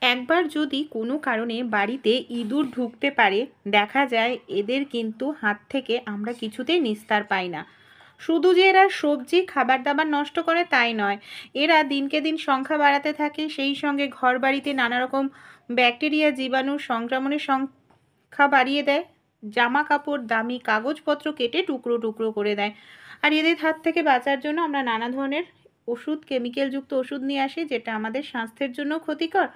একবার যদি কোনো কারণে বাড়িতে ইঁদুর ঢুকতে পারে, দেখা যায় এদের কিন্তু হাত থেকে আমরা কিছুতেই নিস্তার পাই না। শুধু যে এরা সবজি খাবার দাবার নষ্ট করে তাই নয়, এরা দিনকে দিন সংখ্যা বাড়াতে থাকে, সেই সঙ্গে ঘর বাড়িতে নানা রকম ব্যাকটেরিয়া জীবাণু সংক্রমণের সংখ্যা বাড়িয়ে দেয়। জামা কাপড় দামি কাগজপত্র কেটে টুকরো টুকরো করে দেয়। আর এদের হাত থেকে বাঁচার জন্য আমরা নানা ধরনের ওষুধ, কেমিক্যালযুক্ত ওষুধ নিয়ে আসি, যেটা আমাদের স্বাস্থ্যের জন্য ক্ষতিকর,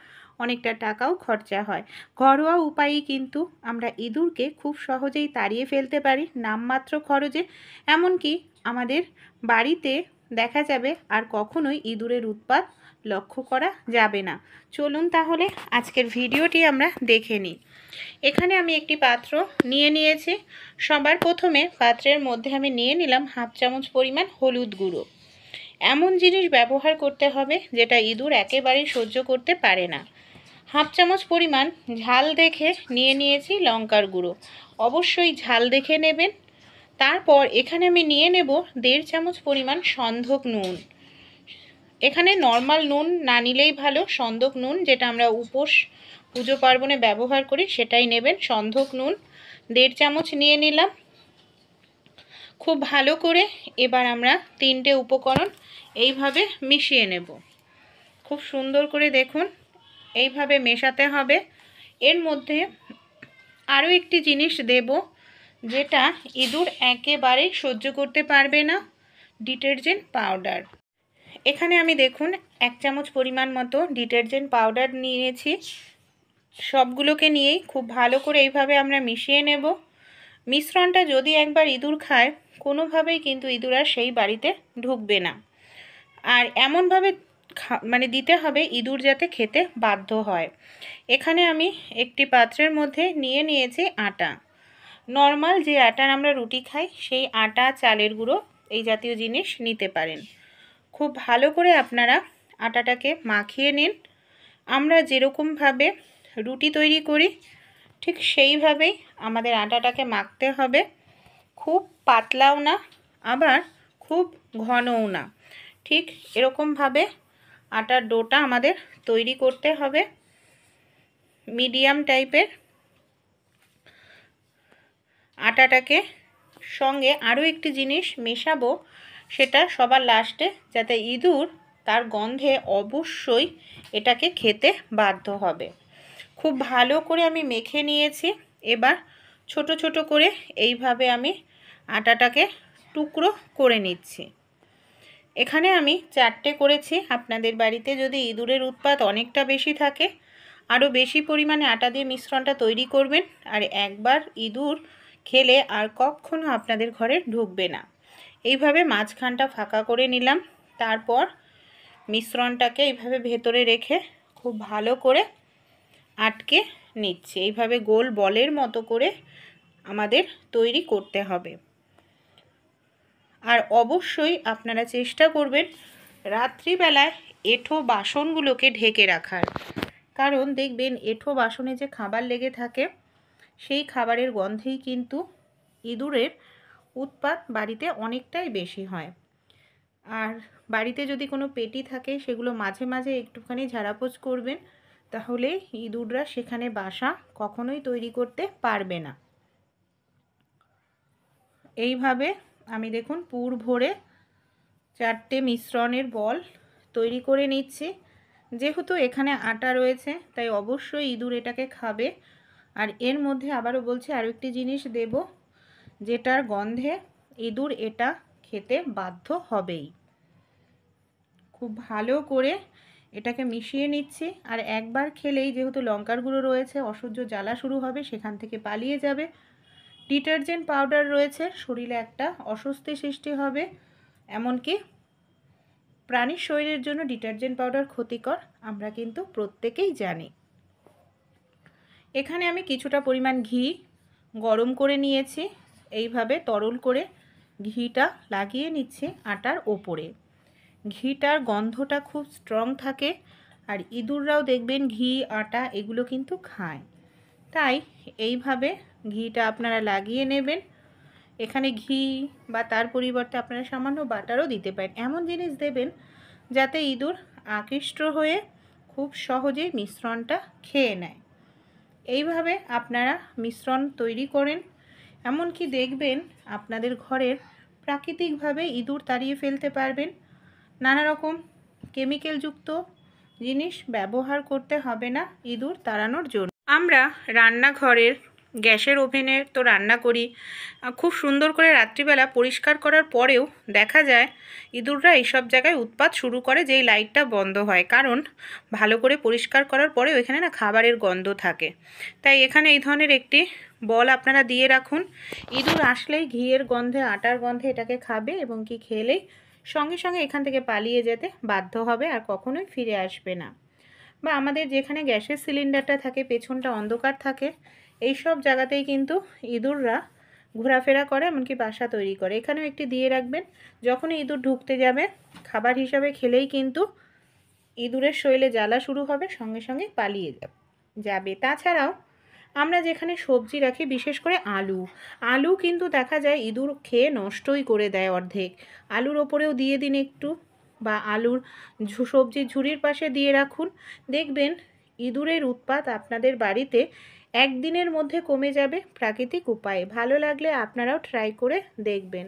অনেকটা টাকাও খরচা হয়। ঘরোয়া উপায়েই কিন্তু আমরা ইঁদুরকে খুব সহজেই তাড়িয়ে ফেলতে পারি নামমাত্র খরচে। এমনকি আমাদের বাড়িতে দেখা যাবে আর কখনোই ইঁদুরের উৎপাত লক্ষ্য করা যাবে না। চলুন তাহলে আজকের ভিডিওটি আমরা দেখে নিই। এখানে আমি একটি পাত্র নিয়ে নিয়েছি। সবার প্রথমে পাত্রের মধ্যে আমি নিয়ে নিলাম হাফ চামচ পরিমাণ হলুদ গুঁড়ো। এমন জিনিস ব্যবহার করতে হবে যেটা ইঁদুর একেবারেই সহ্য করতে পারে না। হাফ চামচ পরিমাণ ঝাল দেখে নিয়ে নিয়েছি লঙ্কার গুঁড়ো, অবশ্যই ঝাল দেখে নেবেন। তারপর এখানে আমি নিয়ে নেব 1.5 চামচ পরিমাণ সন্ধক নুন। এখানে নর্মাল নুন না নিলেই ভালো, সন্ধক নুন যেটা আমরা উপোস পুজো পার্বণে ব্যবহার করি সেটাই নেবেন। সন্ধক নুন 1.5 চামচ নিয়ে নিলাম। খুব ভালো করে এবার আমরা 3টে উপকরণ এইভাবে মিশিয়ে নেব। খুব সুন্দর করে দেখুন এইভাবে মেশাতে হবে। এর মধ্যে আরও একটি জিনিস দেব যেটা ইঁদুর একেবারেই সহ্য করতে পারবে না, ডিটারজেন্ট পাউডার। এখানে আমি দেখুন 1 চামচ পরিমাণ মতো ডিটারজেন্ট পাউডার নিয়েছি। সবগুলোকে নিয়েই খুব ভালো করে এইভাবে আমরা মিশিয়ে নেব। মিশ্রণটা যদি একবার ইঁদুর খায়, কোনোভাবেই কিন্তু ইঁদুর আর সেই বাড়িতে ঢুকবে না। আর এমনভাবে দিতে হবে ইঁদুর যাতে খেতে বাধ্য হয়। এখানে আমি একটি পাত্রের মধ্যে নিয়ে নিয়েছি আটা। নর্মাল যে আটার আমরা রুটি খাই সেই আটা, চালের গুঁড়ো এই জাতীয় জিনিস নিতে পারেন। খুব ভালো করে আপনারা আটাটাকে মাখিয়ে নিন। আমরা যেরকমভাবে রুটি তৈরি করি ঠিক সেইভাবেই আমাদের আটাটাকে মাখতে হবে। খুব পাতলাও না, আবার খুব ঘনও না, ঠিক এরকমভাবে আটার ডোটা আমাদের তৈরি করতে হবে, মিডিয়াম টাইপের। আটাটাকে সঙ্গে আরও একটি জিনিস মেশাবো, সেটা সবার লাস্টে, যাতে ইঁদুর তার গন্ধে অবশ্যই এটাকে খেতে বাধ্য হবে। খুব ভালো করে আমি মেখে নিয়েছি। এবার ছোট ছোট করে এইভাবে আমি আটাটাকে টুকরো করে নিচ্ছি। এখানে আমি 4টে করেছি। আপনাদের বাড়িতে যদি ইঁদুরের উৎপাত অনেকটা বেশি থাকে, আরও বেশি পরিমাণে আটা দিয়ে মিশ্রণটা তৈরি করবেন। আর একবার ইঁদুর খেলে আর কখনো আপনাদের ঘরে ঢুকবে না। এইভাবে মাঝখানটা ফাঁকা করে নিলাম। তারপর মিশ্রণটাকে এইভাবে ভেতরে রেখে খুব ভালো করে আটকে নিচ্ছি। এইভাবে গোল বলের মতো করে আমাদের তৈরি করতে হবে। আর অবশ্যই আপনারা চেষ্টা করবেন রাত্রিবেলায় এঁঠো বাসনগুলোকে ঢেকে রাখার, কারণ দেখবেন এঁঠো বাসনে যে খাবার লেগে থাকে সেই খাবারের গন্ধেই কিন্তু ইঁদুরের উৎপাত বাড়িতে অনেকটাই বেশি হয়। আর বাড়িতে যদি কোনো পেটি থাকে সেগুলো মাঝে মাঝে একটুখানি ঝাড়াপোছ করবেন, তাহলে ইঁদুররা সেখানে বাসা কখনোই তৈরি করতে পারবে না। এইভাবে আমি দেখুন পুর ভরে 4টে মিশ্রণের বল তৈরি করে নিচ্ছি। যেহেতু এখানে আটা রয়েছে তাই অবশ্যই ইঁদুর এটাকে খাবে। আর এর মধ্যে আবারও বলছি আরও একটি জিনিস দেব, যেটার গন্ধে ইঁদুর এটা খেতে বাধ্য হবেই। খুব ভালো করে এটাকে মিশিয়ে নিচ্ছি। আর একবার খেলেই যেহেতু লঙ্কার গুঁড়ো রয়েছে, অসহ্য জ্বালা শুরু হবে, সেখান থেকে পালিয়ে যাবে। ডিটারজেন্ট পাউডার রয়েছে, শরীরে একটা অস্বস্তি সৃষ্টি হবে। এমনকি প্রাণীর শরীরের জন্য ডিটারজেন্ট পাউডার ক্ষতিকর, আমরা কিন্তু প্রত্যেকেই জানি। এখানে আমি কিছুটা পরিমাণ ঘি গরম করে নিয়েছি। এইভাবে তরল করে ঘিটা লাগিয়ে নিচ্ছি আটার ওপরে। ঘিটার গন্ধটা খুব স্ট্রং থাকে, আর ইঁদুররাও দেখবেন ঘি, আটা এগুলো কিন্তু খায়। তাই এইভাবে ঘিটা আপনারা লাগিয়ে নেবেন। এখানে ঘি বা তার পরিবর্তে আপনারা সামান্য বাটারও দিতে পারেন। এমন জিনিস দেবেন যাতে ইঁদুর আকৃষ্ট হয়ে খুব সহজেই মিশ্রণটা খেয়ে নেয়। এইভাবে আপনারা মিশ্রণ তৈরি করেন, এমনকি দেখবেন আপনাদের ঘরের প্রাকৃতিকভাবে ইঁদুর তাড়িয়ে ফেলতে পারবেন। নানা রকম কেমিক্যালযুক্ত জিনিস ব্যবহার করতে হবে না ইঁদুর তাড়ানোর জন্য। আমরা রান্নাঘরের গ্যাসের ওভেনে তো রান্না করি, খুব সুন্দর করে রাত্রিবেলা পরিষ্কার করার পরেও দেখা যায় ইঁদুররা এইসব জায়গায় উৎপাত শুরু করে যেই লাইটটা বন্ধ হয়, কারণ ভালো করে পরিষ্কার করার পরেও এখানে না খাবারের গন্ধ থাকে। তাই এখানে এই ধরনের একটি বল আপনারা দিয়ে রাখুন। ইঁদুর আসলেই ঘিয়ের গন্ধে, আটার গন্ধে এটাকে খাবে এবং কি খেলেই সঙ্গে সঙ্গে এখান থেকে পালিয়ে যেতে বাধ্য হবে, আর কখনোই ফিরে আসবে না। বা আমাদের যেখানে গ্যাসের সিলিন্ডারটা থাকে পেছনটা অন্ধকার থাকে, এই সব জায়গাতেই কিন্তু ইঁদুররা ঘোরাফেরা করে, এমনকি বাসা তৈরি করে। এখানেও একটি দিয়ে রাখবেন, যখনই ইঁদুর ঢুকতে যাবে খাবার হিসাবে খেলেই কিন্তু ইঁদুরের শরীরে জ্বালা শুরু হবে, সঙ্গে সঙ্গে পালিয়ে যাবে। তাছাড়াও আমরা যেখানে সবজি রাখি, বিশেষ করে আলু কিন্তু দেখা যায় ইঁদুর খেয়ে নষ্টই করে দেয় অর্ধেক। আলুর ওপরেও দিয়ে দিন একটু, বা আলুর সবজির ঝুড়ির পাশে দিয়ে রাখুন। দেখবেন ইঁদুরের উৎপাত আপনাদের বাড়িতে একদিনের মধ্যে কমে যাবে প্রাকৃতিক উপায়ে। ভালো লাগলে আপনারাও ট্রাই করে দেখবেন।